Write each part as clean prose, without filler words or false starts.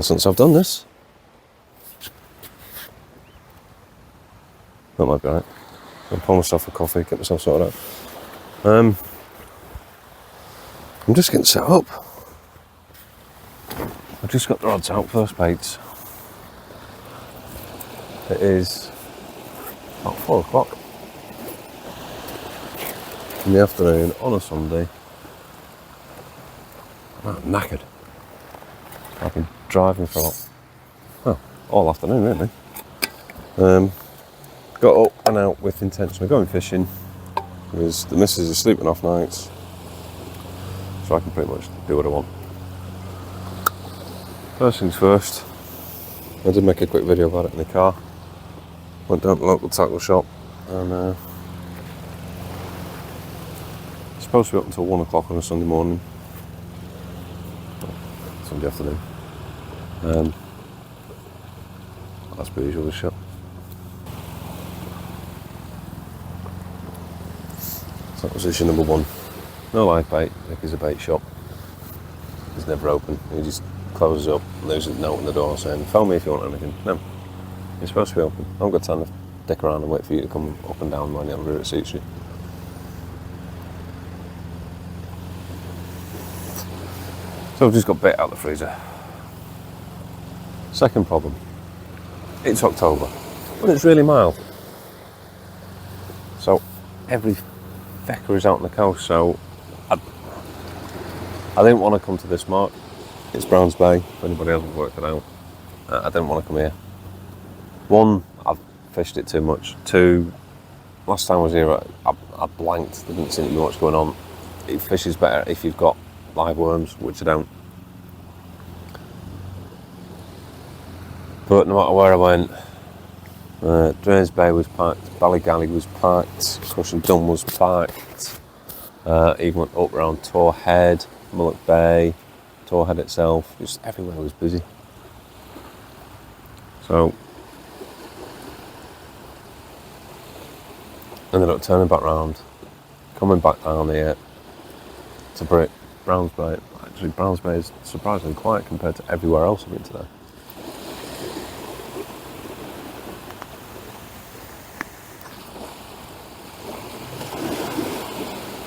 while since I've done this. That might be right. I'll pour myself a coffee, get myself sorted out. I'm just getting set up. I've just got the rods out, first baits. It is about 4 o'clock in the afternoon on a Sunday. I'm knackered. I've been driving for all afternoon really. Got up and out with the intention of going fishing because the missus is sleeping off nights, so I can pretty much do what I want. First things first, I did make a quick video about it in the car. Went down to the local tackle shop and it's supposed to be up until 1 o'clock on a Sunday morning. Sunday afternoon. As per usual, the shop. So that was issue number 1. No live bait, Nicky's a bait shop. It's never open. He just closes up and leaves a note on the door saying, phone me if you want anything. No, you're supposed to be open. I haven't got time to dick around and wait for you to come up and down whenever it suits you. So I've just got bait out of the freezer. Second problem, it's October, but it's really mild. So every fecker is out on the coast, so I didn't want to come to this mark. It's Browns Bay, if anybody hasn't worked it out. I didn't want to come here. 1, I've fished it too much. 2, last time I was here, I blanked. There didn't seem to be much going on. It fishes better if you've got live worms, which I don't. But no matter where I went, Drains Bay was packed, Ballygally was packed, Cushion Dun was packed, even went up around Tor Head, Mullock Bay, Tor Head itself, just everywhere was busy. So, ended up turning back round, coming back down here to Browns Bay. Actually, Browns Bay is surprisingly quiet compared to everywhere else I've been today.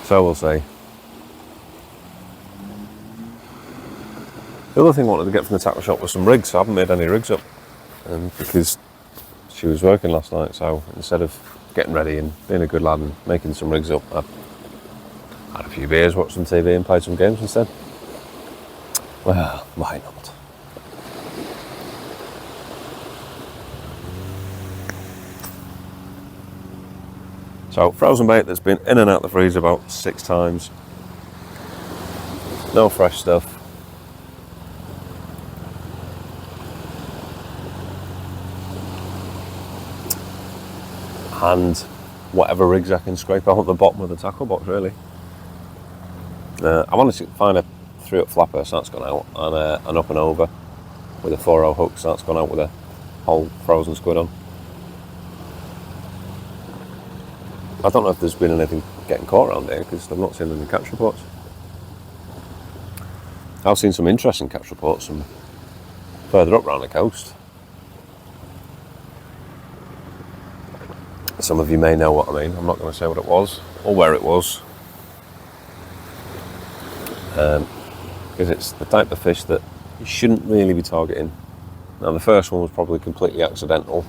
So we'll see. The other thing I wanted to get from the tackle shop was some rigs. I haven't made any rigs up because she was working last night, so instead of getting ready and being a good lad and making some rigs up, I had a few beers, watched some TV and played some games instead. Well, why not? So, frozen bait that's been in and out the freezer about 6 times. No fresh stuff. And whatever rigs I can scrape out the bottom of the tackle box, really. I managed to find a 3-up flapper, so that's gone out, and an up and over with a 4-0 hook, so that's gone out with a whole frozen squid on. I don't know if there's been anything getting caught around here because I've not seen any catch reports. I've seen some interesting catch reports from further up around the coast. Some of you may know what I mean. I'm not going to say what it was or where it was. Because it's the type of fish that you shouldn't really be targeting. Now the first one was probably completely accidental.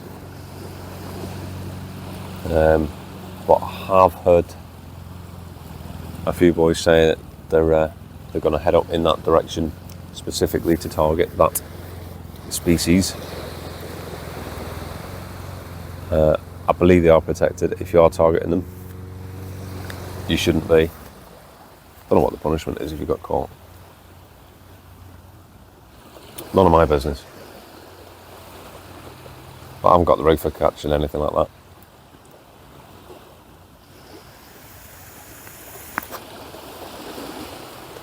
But I have heard a few boys say that they're going to head up in that direction specifically to target that species. I believe they are protected. If you are targeting them, you shouldn't be. Don't know what the punishment is if you got caught. None of my business. But I haven't got the rig for catching anything like that.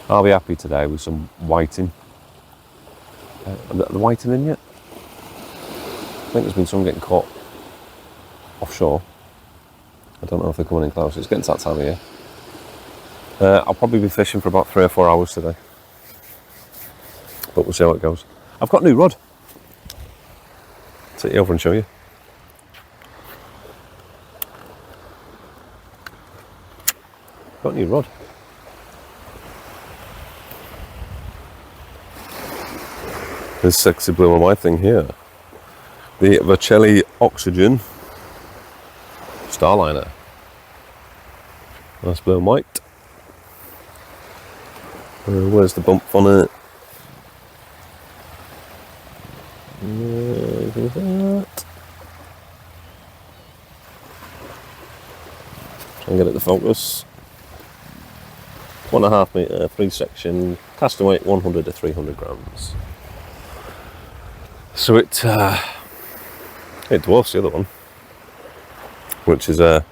I'll be happy today with some whiting. Are the whiting in yet? I think there's been some getting caught offshore. I don't know if they're coming in close. It's getting to that time of year. I'll probably be fishing for about 3 or 4 hours today. But we'll see how it goes. I've got a new rod. Take you over and show you. Got a new rod. This sexy blue and white thing here. The Vercelli Oxygen Starliner. Nice blue and white. Where's the bump on it? That. Try and get it to focus. 1.5 metre, 3 section, casting weight 100 to 300 grams. So it dwarfs the other one, which is a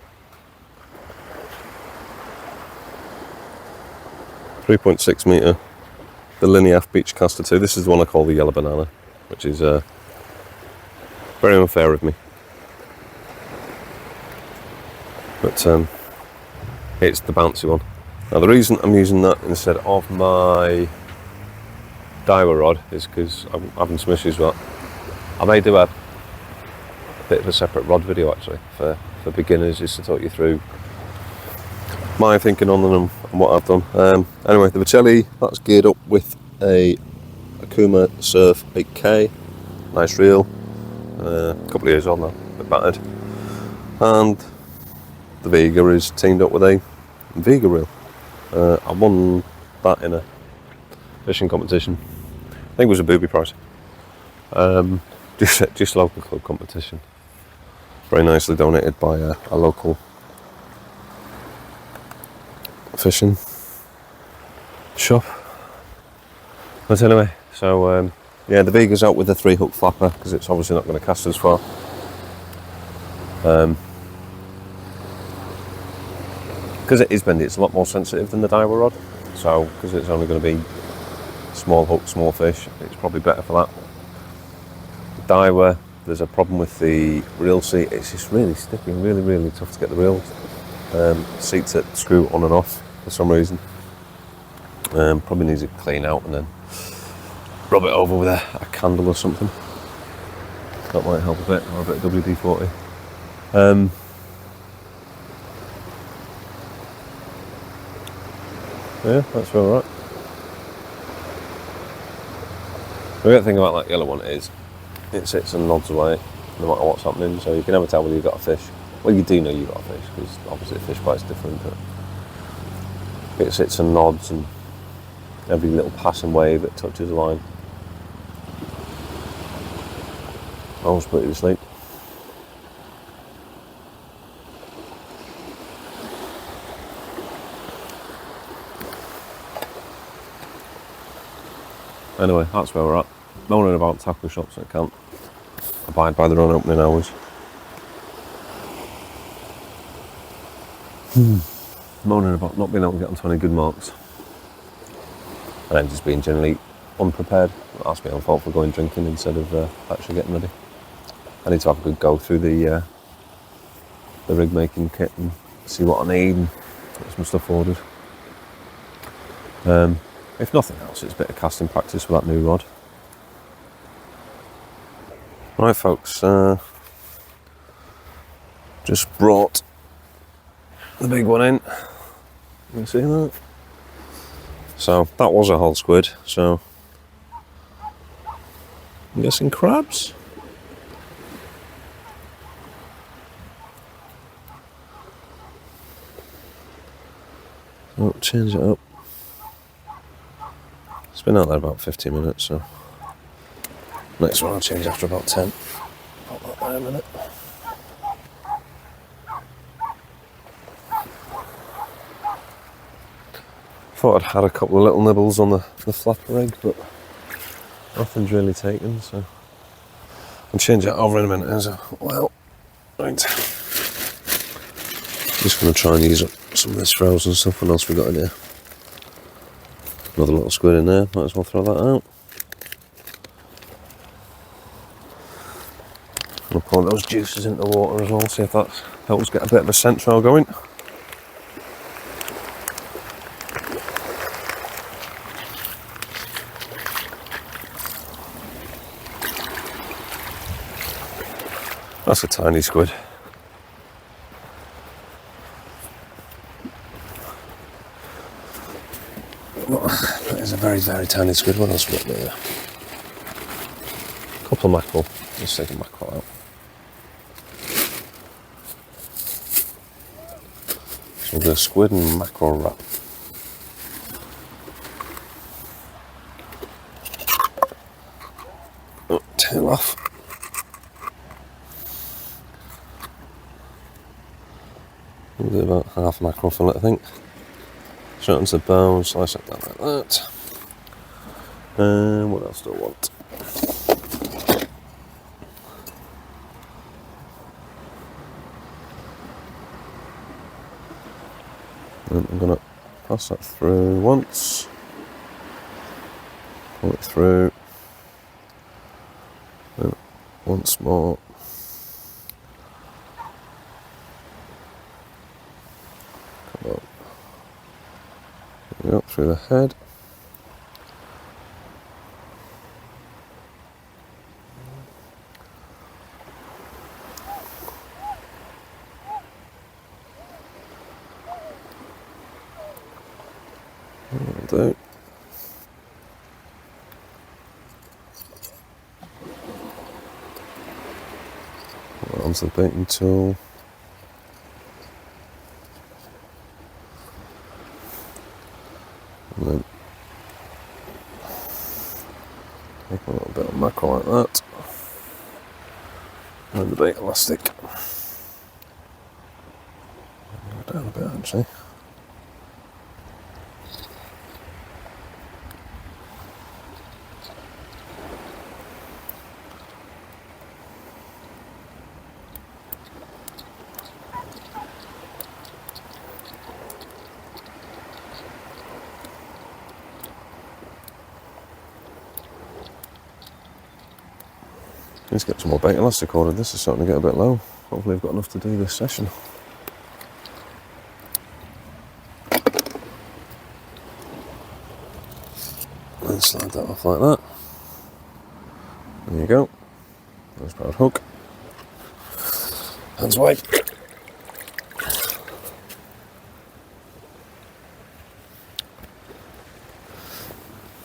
3.6 metre, the Lineaf Beach Caster 2. This is the one I call the Yellow Banana, which is very unfair of me. But it's the bouncy one. Now the reason I'm using that instead of my diver rod is because I'm having some issues with that. I may do a bit of a separate rod video actually for beginners, just to talk you through my thinking on them and what I've done. Anyway, the Vercelli, that's geared up with a Akuma Surf 8K, nice reel, a couple of years old now, a bit battered. And the Vega is teamed up with a Vega reel. I won that in a fishing competition. I think it was a booby prize. Just a local club competition. Very nicely donated by a local fishing shop. But anyway, so yeah, the Vega's out with a 3-hook flapper because it's obviously not going to cast as far. Because it is bendy, it's a lot more sensitive than the diver rod. So, because it's only going to be small hook, small fish, it's probably better for that. The diver, there's a problem with the reel seat. It's just really sticky and really, really tough to get the reel seats that screw on and off for some reason. Probably needs it clean out and then rub it over with a candle or something. That might help a bit, or a bit of WD-40. Yeah, that's all right. The great thing about that yellow one is it sits and nods away no matter what's happening, so you can never tell whether you've got a fish. Well, you do know you've got a fish because obviously fish bite's different, but it sits and nods, and every little passing wave that touches the line always put you to sleep. Anyway, that's where we're at. Moaning about tackle shops that can't abide by their own opening hours. Moaning about not being able to get onto any good marks. And then just being generally unprepared. That's my own fault for going drinking instead of actually getting ready. I need to have a good go through the rig making kit and see what I need and get some stuff ordered. If nothing else, it's a bit of casting practice with that new rod. Right folks, just brought the big one in. You see that? So that was a whole squid, so I'm guessing crabs? Oh, change it up. It's been out there about 15 minutes, so next one I'll change after about 10. Pop that there a minute. Thought I'd had a couple of little nibbles on the flapper egg, but nothing's really taken, so I'll change that over in a minute as well. Right. Just going to try and use up some of this frozen stuff. What else we got in here? Another little squid in there, might as well throw that out. I'll pour those juices into the water as well, see if that helps get a bit of a scent trail going. That's a tiny squid. That is a very, very tiny squid. What else we got there? A couple of mackerel. Let's take a mackerel out. So we'll do a squid and mackerel wrap. Oh, tail off. We'll do about half mackerel fillet, I think. Shortens the bone, slice it down like that. And what else do I want? And I'm going to pass that through once. Pull it through. And once more. Come on. There we go, through the head. That'll do. Onto the baiting tool. And then take a little bit of mackerel like that. And the bait elastic. Go down a bit actually. Let's get some more bait elastic ordered. This is starting to get a bit low. Hopefully I've got enough to do this session. And slide that off like that. There you go. Nice proud hook. Hands wide.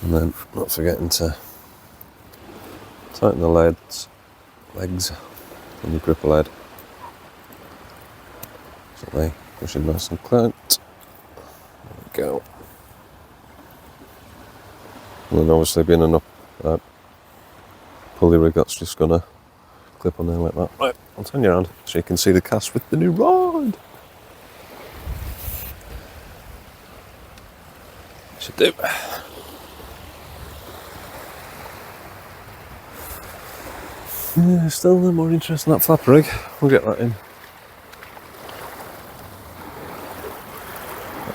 And then not forgetting to tighten the legs on the gripper lead so they push in nice and tight. There we go. And then obviously being an up pulley rig, that's just gonna clip on there like that. Right, I'll turn you around so you can see the cast with the new rod. Should do. Yeah, still no more interest in that flapper rig. We'll get that in.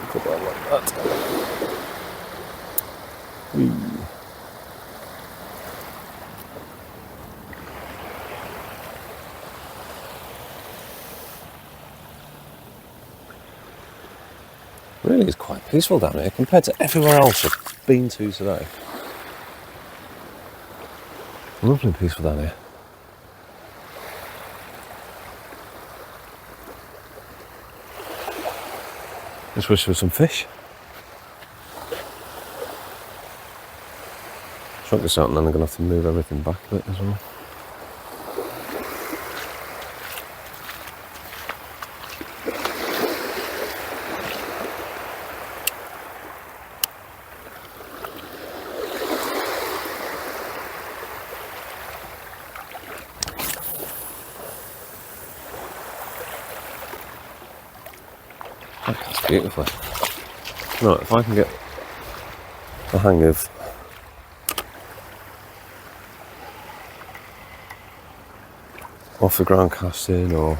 Put that like that. Whee. Really is quite peaceful down here compared to everywhere else I've been to today. Lovely and peaceful down here. Just wish there was some fish. Shrunk this out and then I'm going to have to move everything back a bit as well. That's beautiful. Right, if I can get the hang of off the ground casting or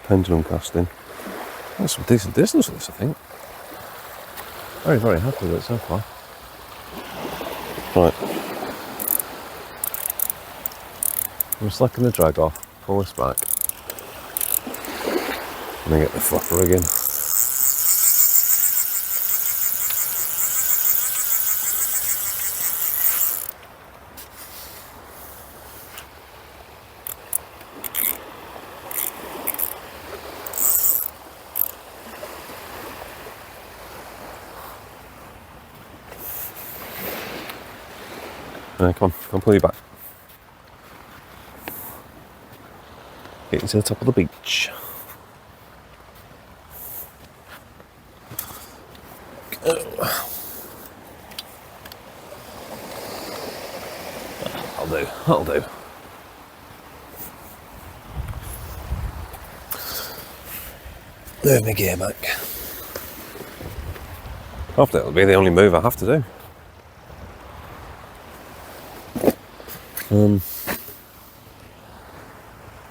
pendulum casting, that's some decent distance with this, I think. Very, very happy with it so far. Right. I'm slacking the drag off, pull this back, and then get the flapper again. Come on, I'll pull you back. Get you to the top of the beach. That'll do. There's my gear back. Hopefully it'll be the only move I have to do.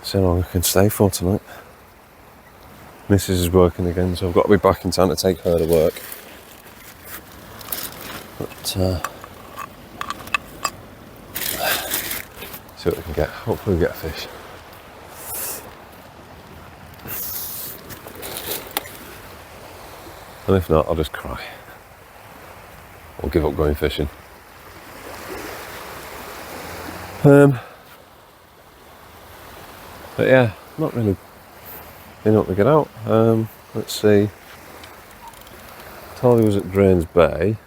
See how long I can stay for tonight. Mrs. is working again, so I've got to be back in time to take her to work. But see what we can get. Hopefully we get a fish. And if not, I'll just cry. Or give up going fishing. But yeah, not really being able to get out. Let's see. Told he was at Drains Bay.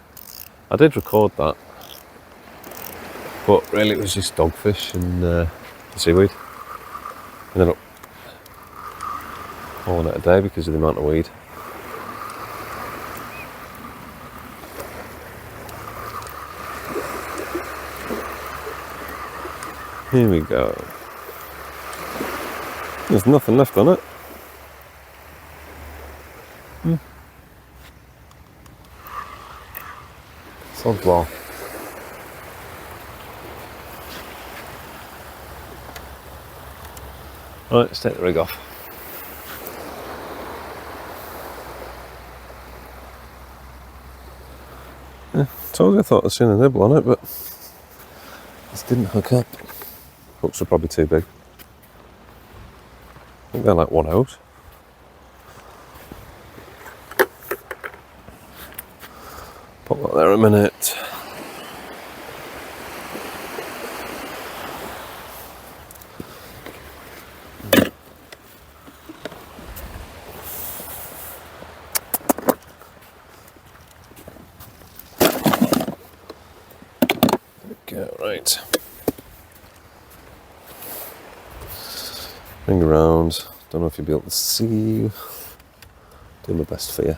I did record that. But really it was just dogfish and the seaweed. Ended up calling it a day because of the amount of weed. Here we go. There's nothing left on it. Sod's law. Right, let's take the rig off. Yeah, told you I thought I'd seen a nibble on it, but just didn't hook up. Hooks are probably too big. I think they're like 1 out. Pop that there a minute. Okay, right. Ring around. Don't know if you'll be able to see. Do my best for you.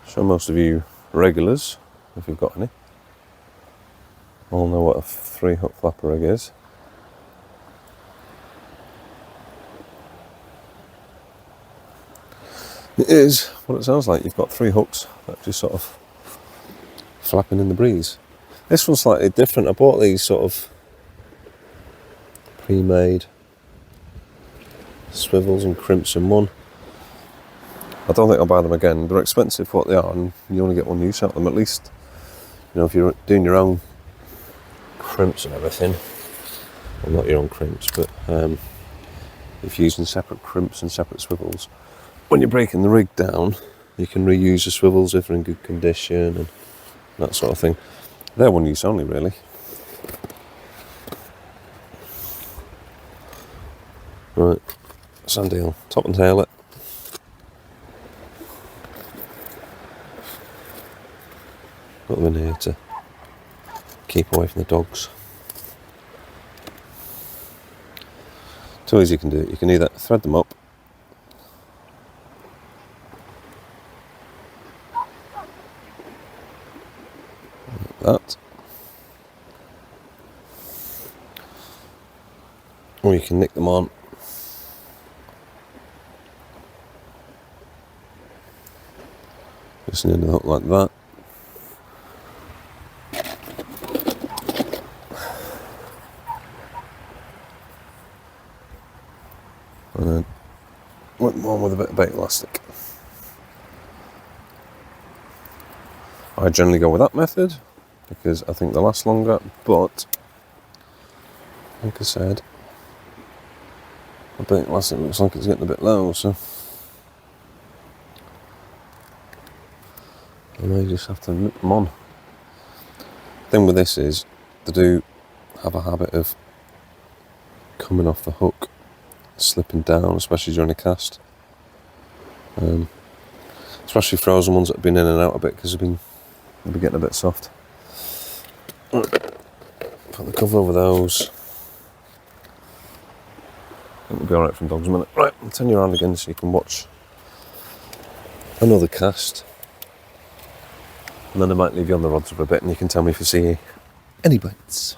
Sure most of you regulars, if you've got any, all know what a 3-hook flapper rig is. It is what it sounds like. You've got 3 hooks that just sort of flapping in the breeze. This one's slightly different. I bought these sort of pre-made swivels and crimps in one. I don't think I'll buy them again. They're expensive for what they are, and you only get one use out of them. At least, you know, if you're doing your own crimps and everything, well, not your own crimps, but if you're using separate crimps and separate swivels, when you're breaking the rig down, you can reuse the swivels if they're in good condition and that sort of thing. They're one use only, really. Right, sand eel, top and tail it. Got them in here to keep away from the dogs. 2 ways you can do it. You can either thread them up, like that, or you can nick them on. Just end the hook like that. And then whip them on with a bit of bait elastic. I generally go with that method because I think they last longer, but like I said, the bait elastic looks like it's getting a bit low, so I may just have to nip them on. The thing with this is they do have a habit of coming off the hook, slipping down, especially during a cast. Especially frozen ones that have been in and out a bit because they've been getting a bit soft. Put the cover over those. I think we'll be alright from dogs a minute. Right, I'll turn you around again so you can watch another cast. And then I might leave you on the rods for a bit and you can tell me if you see any bites.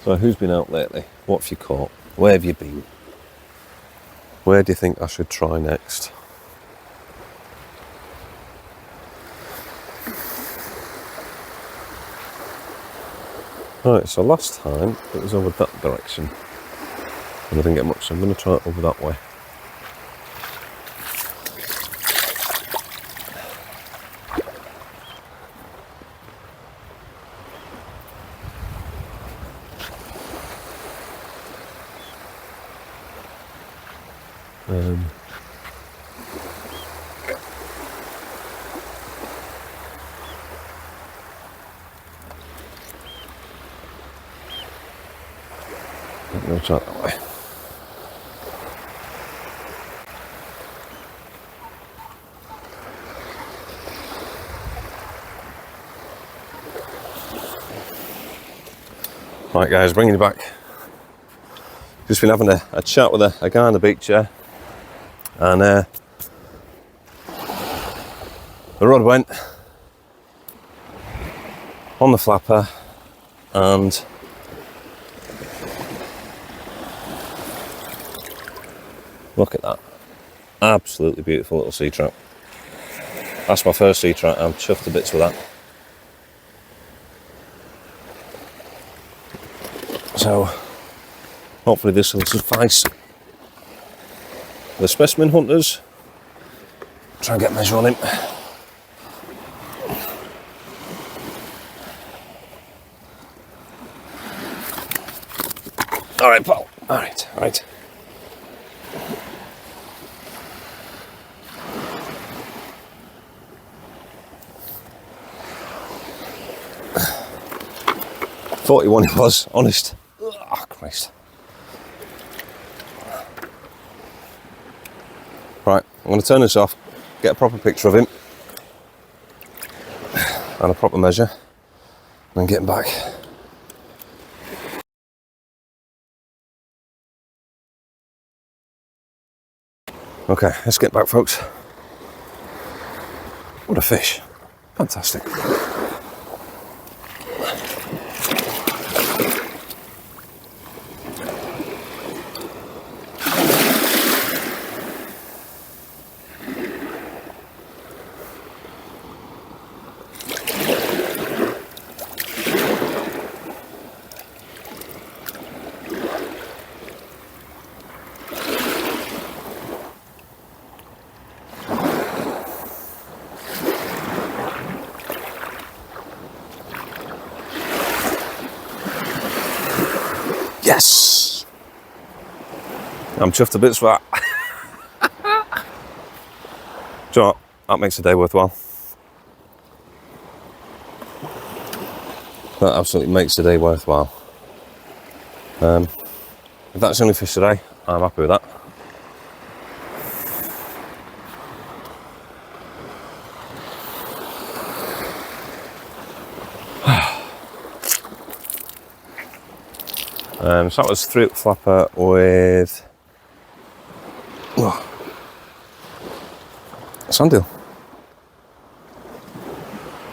So who's been out lately? What have you caught? Where have you been? Where do you think I should try next? Right, so last time it was over that direction and I didn't get much, so I'm going to try it over that way. I'll try it that way. Right guys, bringing you back. Just been having a chat with a guy on the beach here, and the rod went on the flapper and look at that. Absolutely beautiful little sea trout. That's my first sea trout. I'm chuffed to bits with that. So, hopefully this will suffice the specimen hunters. Try and get a measure on him. Alright, pal. Alright. $41 it was, honest. Oh, Christ. Right, I'm going to turn this off, get a proper picture of him, and a proper measure, and then get him back. Okay, let's get back, folks. What a fish. Fantastic. Yes! I'm chuffed to bits for that. Do you know what? That makes a day worthwhile. That absolutely makes the day worthwhile. If that's the only fish today, I'm happy with that. So that was 3 flapper with a sandeel.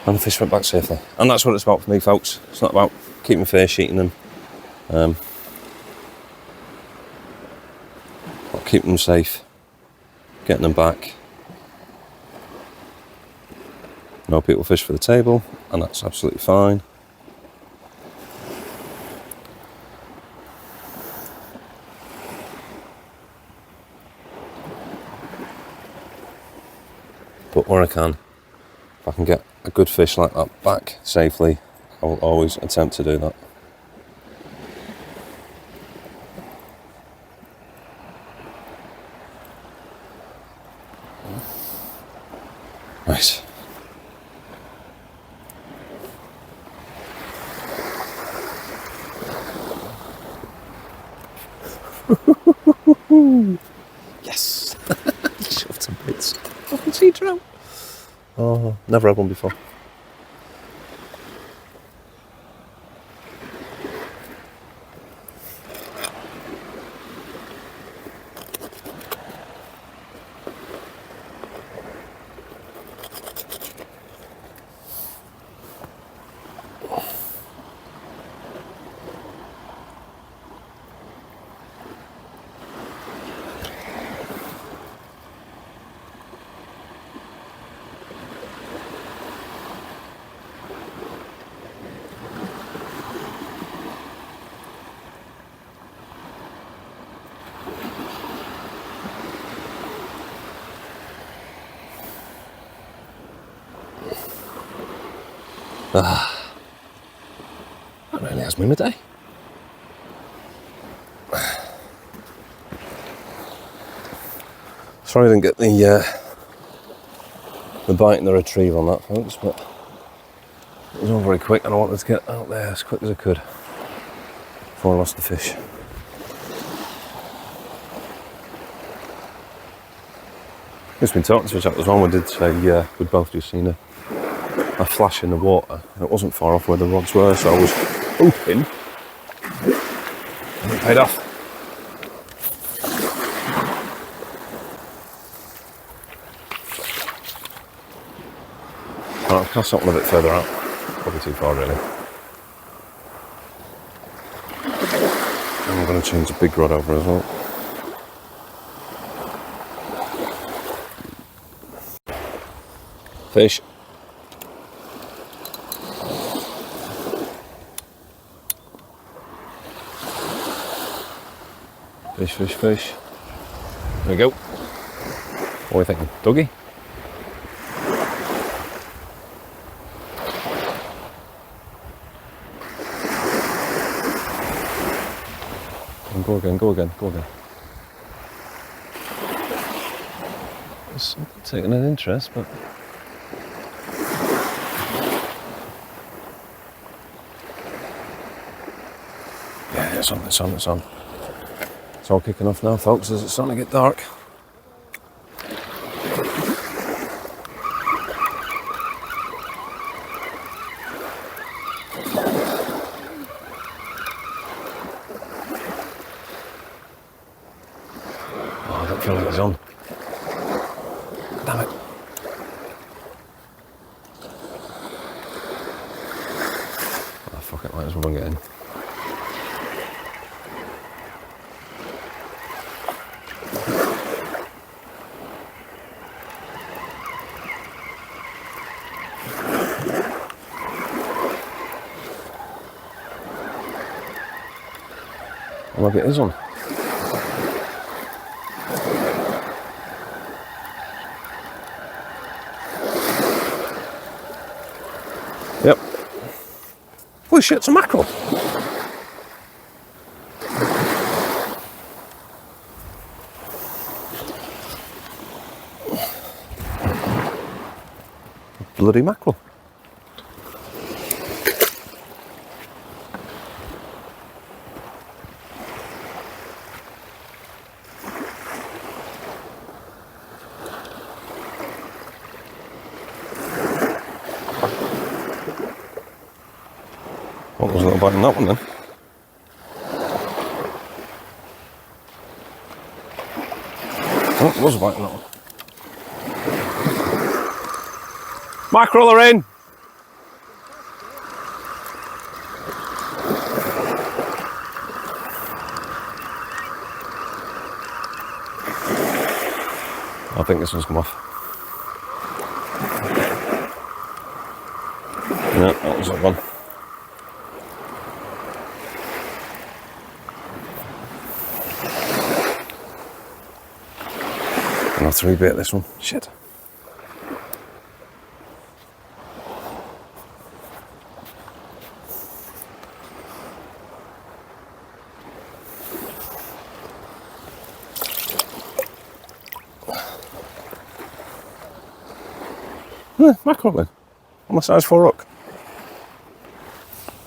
And the fish went back safely. And that's what it's about for me, folks. It's not about keeping fish, eating them. But keeping them safe, getting them back. No people fish for the table, and that's absolutely fine. But where I can, if I can get a good fish like that back safely, I will always attempt to do that. Right. sea trout. Oh, never had one before. That really has me midday. Sorry I didn't get the bite and the retrieve on that, folks, but it was all very quick and I wanted to get out there as quick as I could before I lost the fish. Just been talking to each other as well. We did say we'd both just seen a flash in the water and it wasn't far off where the rods were, so I was hoping and it paid off. I'll cast that one a bit further out, probably too far really. And I'm going to change the big rod over as well. Fish. Fish, fish, fish. There we go. What are you thinking? Doggy? Go again, go again, go again. There's something taking an interest, but... yeah, it's on, it's on, it's on. It's all kicking off now, folks, as it's starting to get dark. Oh, I don't feel like it's on. Damn it. Oh, fuck it, might as well bring it in. Well, maybe it is on. Yep. Holy shit, it's a mackerel. Bloody mackerel. What was a little bite on that one then? Oh, it was a bite on that one. Mackerel are in! I think this one's come off. No, that was that one. And I'll 3-bait this one. Shit. Mackerel then. On my size 4 hook.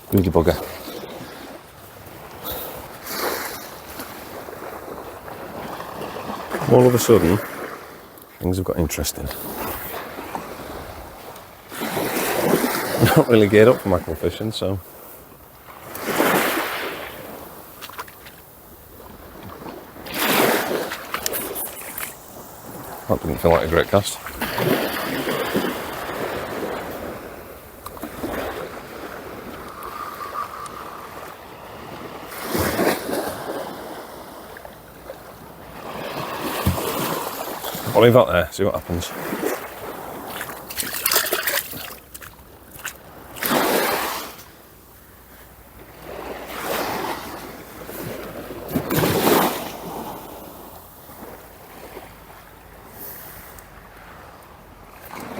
Greedy bugger. All of a sudden, things have got interesting. not really geared up for mackerel fishing, so. That didn't feel like a great cast. I'll leave that there, see what happens.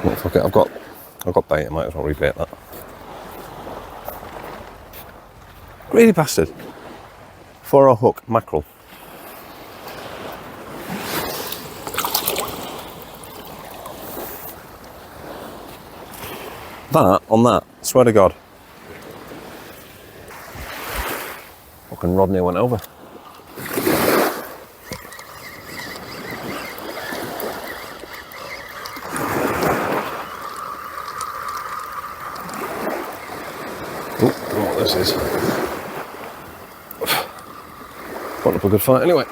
Well, fuck it, I've got bait, I might as well rebait that. Greedy bastard. 4-0 hook mackerel. That on that, swear to God. Fucking rod near went over. Oh, I don't know what this is. Put up a good fight anyway.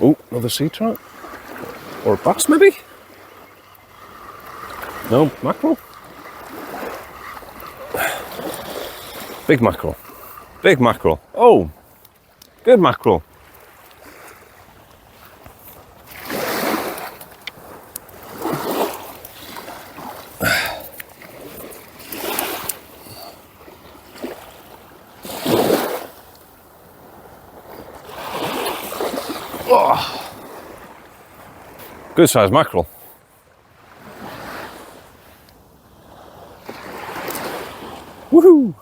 Oh, another sea trout? Or a bass maybe? No, mackerel? Big mackerel. Big mackerel. Oh, good mackerel. Oh. Good sized mackerel. Woohoo!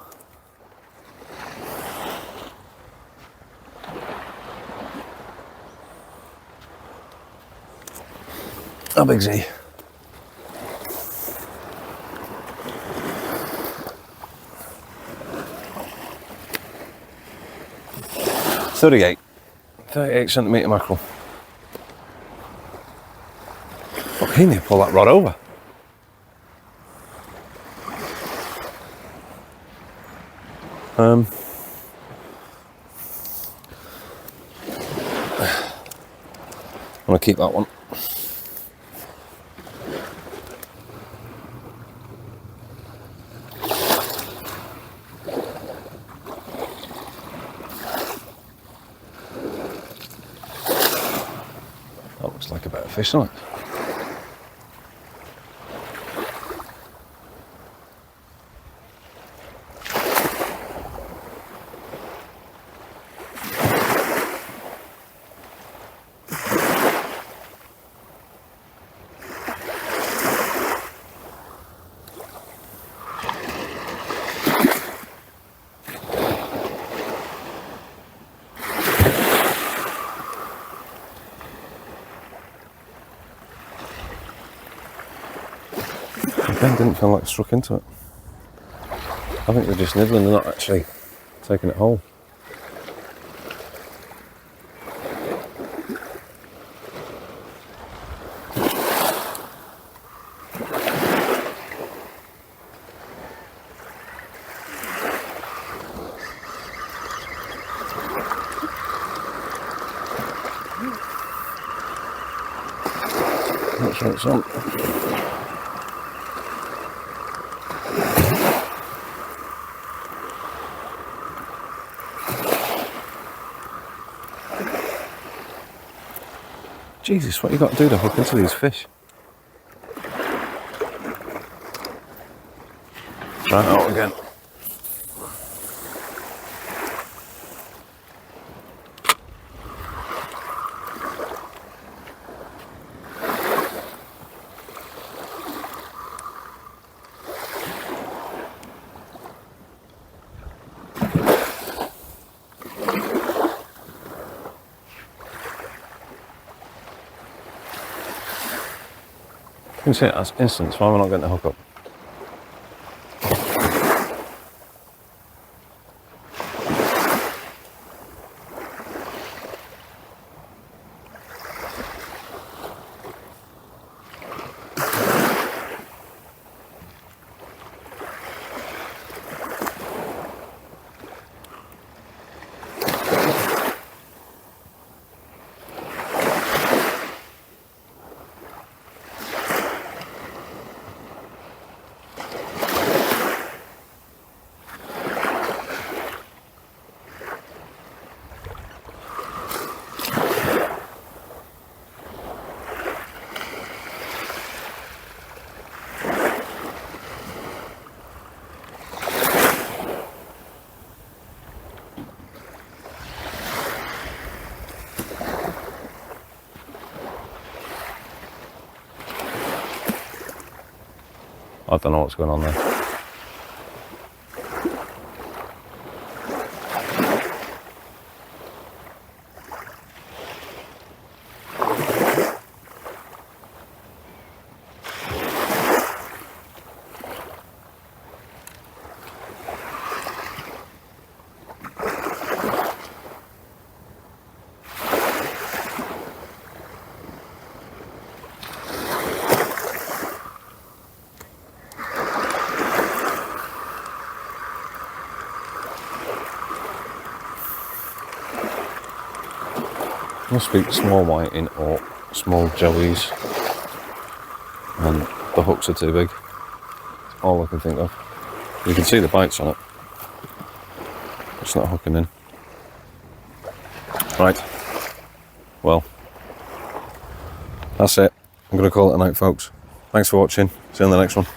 How big's he? .38 centimetre mackerel. Fuck, he need to pull that rod over. I'm gonna keep that one. That looks like a better fish, doesn't it? Again, didn't feel like it struck into it. I think they're just nibbling, they're not actually taking it whole. That's what it's on. Jesus, what you got to do to hook into these fish? Try it out again. You can see it as instant, why am I not getting the hook up? I don't know what's going on there. Must be small whiting or small joeys, and the hooks are too big. That's all I can think of. You can see the bites on it. It's not hooking in. Right. Well, that's it. I'm going to call it a night, folks. Thanks for watching. See you on the next one.